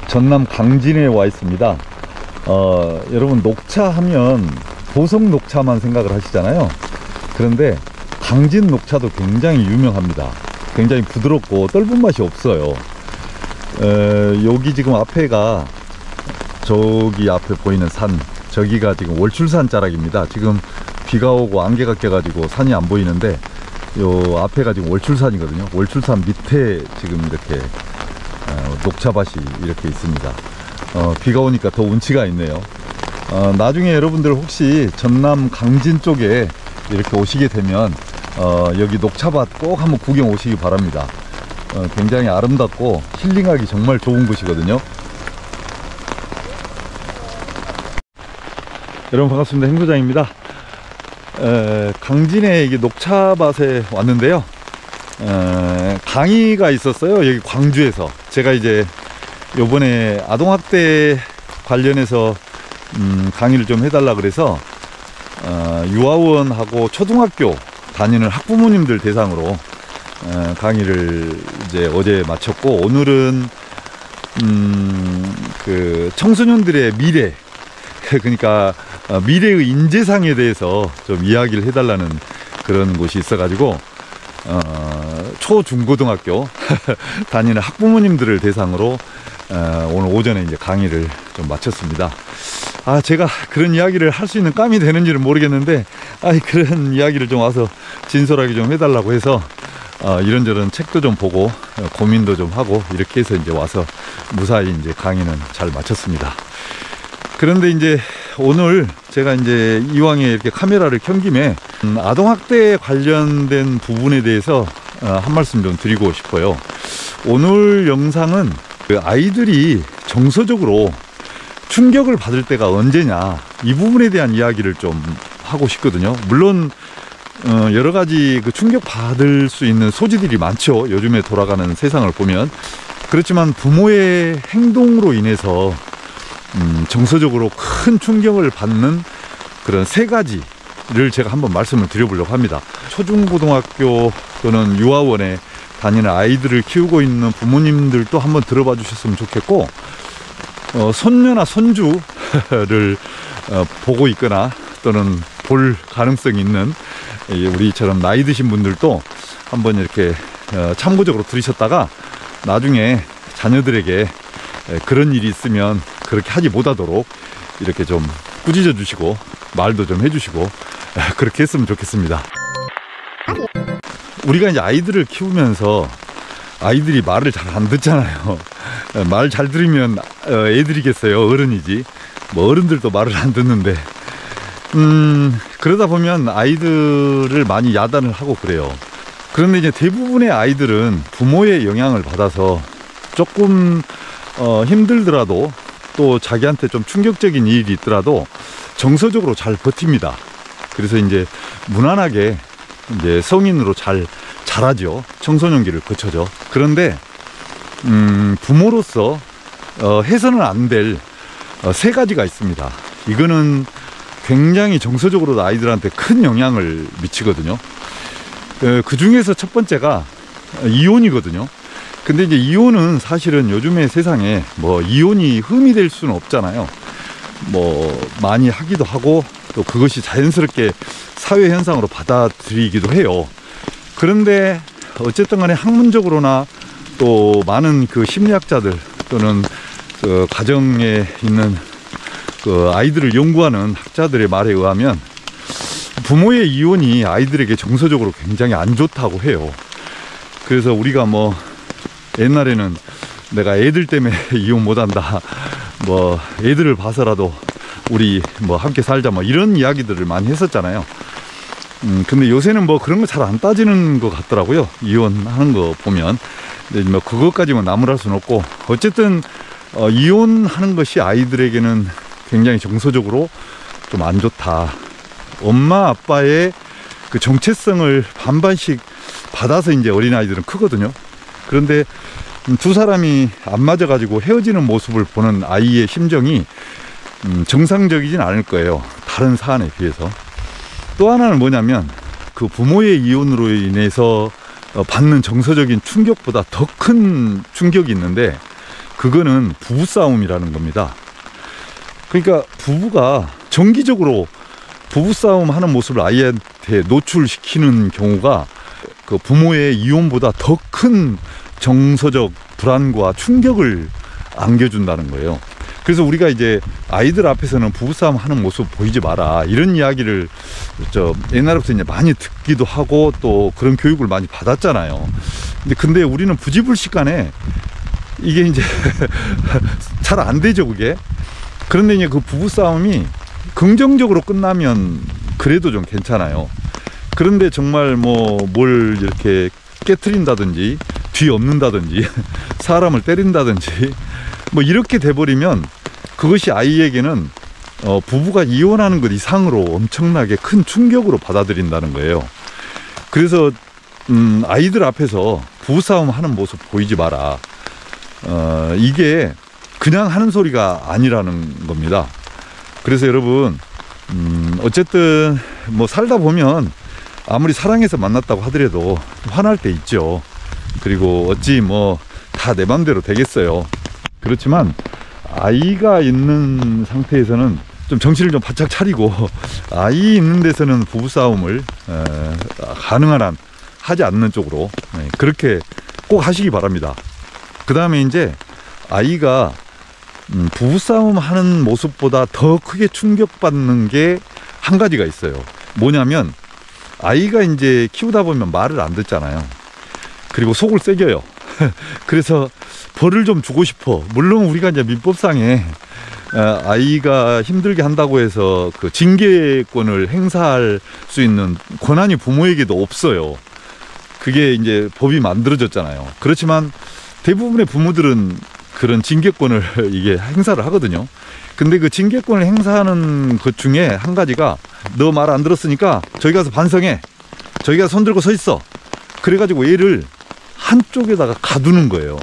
전남 강진에 와 있습니다. 여러분, 녹차 하면 보성 녹차만 생각을 하시잖아요. 그런데 강진 녹차도 굉장히 유명합니다. 굉장히 부드럽고 떫은 맛이 없어요. 여기 지금 앞에가, 저기 앞에 보이는 산, 저기가 지금 월출산 자락입니다. 지금 비가 오고 안개가 껴가지고 산이 안 보이는데, 요 앞에가 지금 월출산이거든요. 월출산 밑에 지금 이렇게 녹차밭이 이렇게 있습니다. 비가 오니까 더 운치가 있네요. 나중에 여러분들 혹시 전남 강진 쪽에 이렇게 오시게 되면 여기 녹차밭 꼭 한번 구경 오시기 바랍니다. 굉장히 아름답고 힐링하기 정말 좋은 곳이거든요. 여러분 반갑습니다. 행소장입니다. 강진에 이게 녹차밭에 왔는데요. 강의가 있었어요. 여기 광주에서. 제가 이제 요번에 아동학대 관련해서 강의를 좀 해달라 그래서 유아원하고 초등학교 다니는 학부모님들 대상으로 강의를 이제 어제 마쳤고, 오늘은 그 청소년들의 미래, 그러니까 미래의 인재상에 대해서 좀 이야기를 해달라는 그런 곳이 있어가지고 초중고등학교 다니는 학부모님들을 대상으로 오늘 오전에 이제 강의를 좀 마쳤습니다. 제가 그런 이야기를 할 수 있는 깜이 되는지는 모르겠는데, 그런 이야기를 좀 와서 진솔하게 좀 해달라고 해서 이런저런 책도 좀 보고 고민도 좀 하고 이렇게 해서 이제 와서 무사히 이제 강의는 잘 마쳤습니다. 그런데 이제 오늘 제가 이제 이왕에 이렇게 카메라를 켠 김에 아동학대 관련된 부분에 대해서 한 말씀 좀 드리고 싶어요. 오늘 영상은 그 아이들이 정서적으로 충격을 받을 때가 언제냐, 이 부분에 대한 이야기를 좀 하고 싶거든요. 물론 여러 가지 그 충격 받을 수 있는 소지들이 많죠. 요즘에 돌아가는 세상을 보면. 그렇지만 부모의 행동으로 인해서 정서적으로 큰 충격을 받는 그런 세 가지를 제가 한번 말씀을 드려보려고 합니다. 초중고등학교 또는 유아원에 다니는 아이들을 키우고 있는 부모님들도 한번 들어봐 주셨으면 좋겠고, 손녀나 손주를 보고 있거나 또는 볼 가능성이 있는 우리처럼 나이 드신 분들도 한번 이렇게 참고적으로 들으셨다가 나중에 자녀들에게 그런 일이 있으면 그렇게 하지 못하도록 이렇게 좀 꾸짖어 주시고 말도 좀 해주시고 그렇게 했으면 좋겠습니다. 우리가 이제 아이들을 키우면서 아이들이 말을 잘 안 듣잖아요. 말 잘 들으면 애들이겠어요? 어른이지. 뭐 어른들도 말을 안 듣는데, 그러다 보면 아이들을 많이 야단을 하고 그래요. 그런데 이제 대부분의 아이들은 부모의 영향을 받아서 조금 힘들더라도, 또 자기한테 좀 충격적인 일이 있더라도 정서적으로 잘 버팁니다. 그래서 이제 무난하게 이제 성인으로 잘 자라죠. 청소년기를 거쳐죠. 그런데 부모로서 해서는 안 될 세 가지가 있습니다. 이거는 굉장히 정서적으로 아이들한테 큰 영향을 미치거든요. 그 중에서 첫 번째가 이혼이거든요. 근데 이제 이혼은 사실은 요즘의 세상에 뭐 이혼이 흠이 될 수는 없잖아요. 뭐 많이 하기도 하고 또 그것이 자연스럽게 사회 현상으로 받아들이기도 해요. 그런데 어쨌든 간에 학문적으로나 또 많은 그 심리학자들 또는 그 가정에 있는 그 아이들을 연구하는 학자들의 말에 의하면 부모의 이혼이 아이들에게 정서적으로 굉장히 안 좋다고 해요. 그래서 우리가 뭐 옛날에는 내가 애들 때문에 이혼 못한다, 뭐 애들을 봐서라도 우리 뭐 함께 살자, 뭐 이런 이야기들을 많이 했었잖아요. 근데 요새는 뭐 그런 거 잘 안 따지는 것 같더라고요. 이혼하는 거 보면. 근데 뭐 그것까지만 나무랄 수는 없고, 어쨌든 이혼하는 것이 아이들에게는 굉장히 정서적으로 좀 안 좋다. 엄마 아빠의 그 정체성을 반반씩 받아서 이제 어린아이들은 크거든요. 그런데 두 사람이 안 맞아가지고 헤어지는 모습을 보는 아이의 심정이 정상적이진 않을 거예요. 다른 사안에 비해서. 또 하나는 뭐냐면 그 부모의 이혼으로 인해서 받는 정서적인 충격보다 더 큰 충격이 있는데, 그거는 부부싸움이라는 겁니다. 그러니까 부부가 정기적으로 부부싸움 하는 모습을 아이한테 노출시키는 경우가 그 부모의 이혼보다 더 큰 정서적 불안과 충격을 안겨준다는 거예요. 그래서 우리가 이제 아이들 앞에서는 부부싸움 하는 모습 보이지 마라, 이런 이야기를 옛날부터 이제 많이 듣기도 하고 또 그런 교육을 많이 받았잖아요. 근데 우리는 부지불식간에 이게 이제 잘 안 되죠, 그게. 그런데 이제 그 부부싸움이 긍정적으로 끝나면 그래도 좀 괜찮아요. 그런데 정말 뭘 이렇게 깨트린다든지 뒤엎는다든지 사람을 때린다든지 이렇게 돼버리면 그것이 아이에게는 부부가 이혼하는 것 이상으로 엄청나게 큰 충격으로 받아들인다는 거예요. 그래서 아이들 앞에서 부부싸움 하는 모습 보이지 마라, 이게 그냥 하는 소리가 아니라는 겁니다. 그래서 여러분, 어쨌든 살다 보면 아무리 사랑해서 만났다고 하더라도 화날 때 있죠. 그리고 어찌 다 내 맘대로 되겠어요. 그렇지만 아이가 있는 상태에서는 좀 정신을 좀 바짝 차리고 아이 있는 데서는 부부싸움을 가능한 한 하지 않는 쪽으로 그렇게 꼭 하시기 바랍니다. 그 다음에 이제 아이가 부부싸움 하는 모습보다 더 크게 충격받는 게 한 가지가 있어요. 뭐냐면 아이가 이제 키우다 보면 말을 안 듣잖아요. 그리고 속을 새겨요. 그래서 벌을 좀 주고 싶어. 물론 우리가 이제 민법상에 아이가 힘들게 한다고 해서 그 징계권을 행사할 수 있는 권한이 부모에게도 없어요. 그게 이제 법이 만들어졌잖아요. 그렇지만 대부분의 부모들은 그런 징계권을 이게 행사를 하거든요. 근데 그 징계권을 행사하는 것 중에 한 가지가, 너 말 안 들었으니까 저기 가서 반성해, 저기 가서 손 들고 서 있어, 그래가지고 얘를 한쪽에다가 가두는 거예요.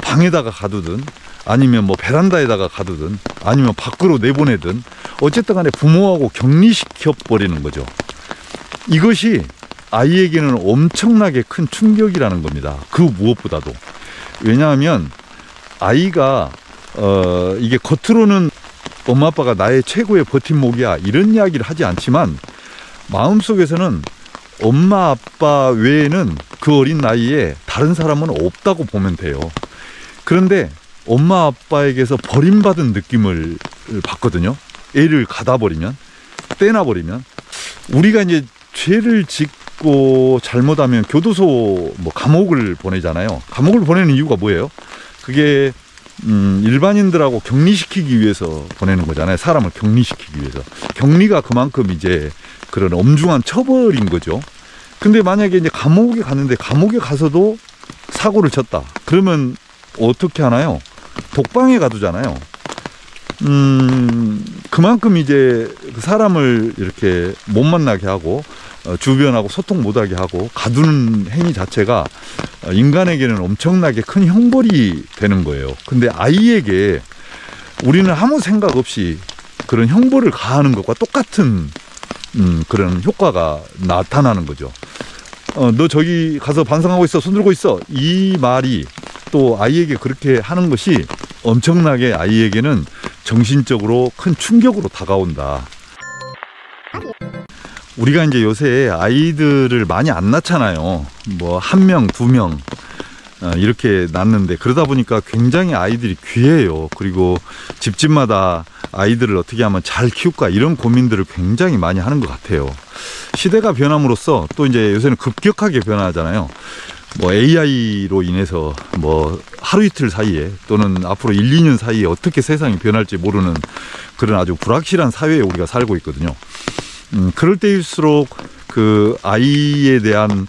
방에다가 가두든 아니면 베란다에다가 가두든 아니면 밖으로 내보내든 어쨌든 간에 부모하고 격리시켜 버리는 거죠. 이것이 아이에게는 엄청나게 큰 충격이라는 겁니다. 그 무엇보다도. 왜냐하면 아이가 이게 겉으로는 엄마 아빠가 나의 최고의 버팀목이야 이런 이야기를 하지 않지만 마음속에서는 엄마 아빠 외에는 그 어린 나이에 다른 사람은 없다고 보면 돼요. 그런데 엄마 아빠에게서 버림받은 느낌을 받거든요. 애를 가다버리면, 떼나버리면. 우리가 이제 죄를 짓고 잘못하면 교도소 감옥을 보내잖아요. 감옥을 보내는 이유가 뭐예요? 그게 일반인들하고 격리시키기 위해서 보내는 거잖아요. 사람을 격리시키기 위해서. 격리가 그만큼 이제 그런 엄중한 처벌인 거죠. 근데 만약에 이제 감옥에 갔는데 감옥에 가서도 사고를 쳤다. 그러면 어떻게 하나요? 독방에 가두잖아요. 그만큼 이제 그 사람을 이렇게 못 만나게 하고 주변하고 소통 못하게 하고 가두는 행위 자체가 인간에게는 엄청나게 큰 형벌이 되는 거예요. 근데 아이에게 우리는 아무 생각 없이 그런 형벌을 가하는 것과 똑같은 그런 효과가 나타나는 거죠. 너 저기 가서 반성하고 있어, 손 들고 있어, 이 말이 또 아이에게 그렇게 하는 것이 엄청나게 아이에게는 정신적으로 큰 충격으로 다가온다. 우리가 이제 요새 아이들을 많이 안 낳잖아요. 한 명, 두 명 이렇게 낳는데, 그러다 보니까 굉장히 아이들이 귀해요. 그리고 집집마다 아이들을 어떻게 하면 잘 키울까 이런 고민들을 굉장히 많이 하는 것 같아요. 시대가 변함으로써 또 이제 요새는 급격하게 변하잖아요. AI로 인해서 하루 이틀 사이에 또는 앞으로 1, 2년 사이에 어떻게 세상이 변할지 모르는 그런 아주 불확실한 사회에 우리가 살고 있거든요. 그럴 때일수록 그 아이에 대한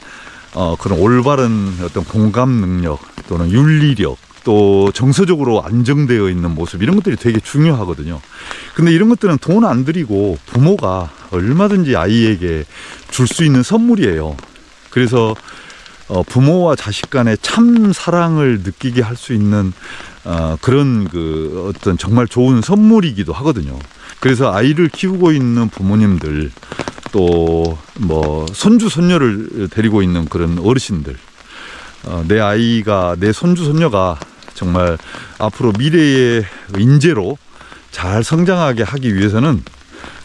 그런 올바른 어떤 공감 능력 또는 윤리력, 또 정서적으로 안정되어 있는 모습, 이런 것들이 되게 중요하거든요. 근데 이런 것들은 돈 안 들이고 부모가 얼마든지 아이에게 줄 수 있는 선물이에요. 그래서 부모와 자식 간의 참 사랑을 느끼게 할 수 있는 그런 그 어떤 정말 좋은 선물이기도 하거든요. 그래서 아이를 키우고 있는 부모님들, 또 손주 손녀를 데리고 있는 그런 어르신들, 내 아이가, 내 손주 손녀가 정말 앞으로 미래의 인재로 잘 성장하게 하기 위해서는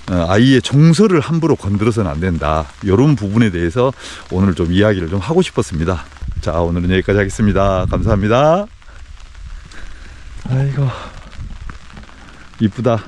아이의 정서를 함부로 건드려서는 안 된다. 이런 부분에 대해서 오늘 좀 이야기를 좀 하고 싶었습니다. 자, 오늘은 여기까지 하겠습니다. 감사합니다. 아이고, 이쁘다.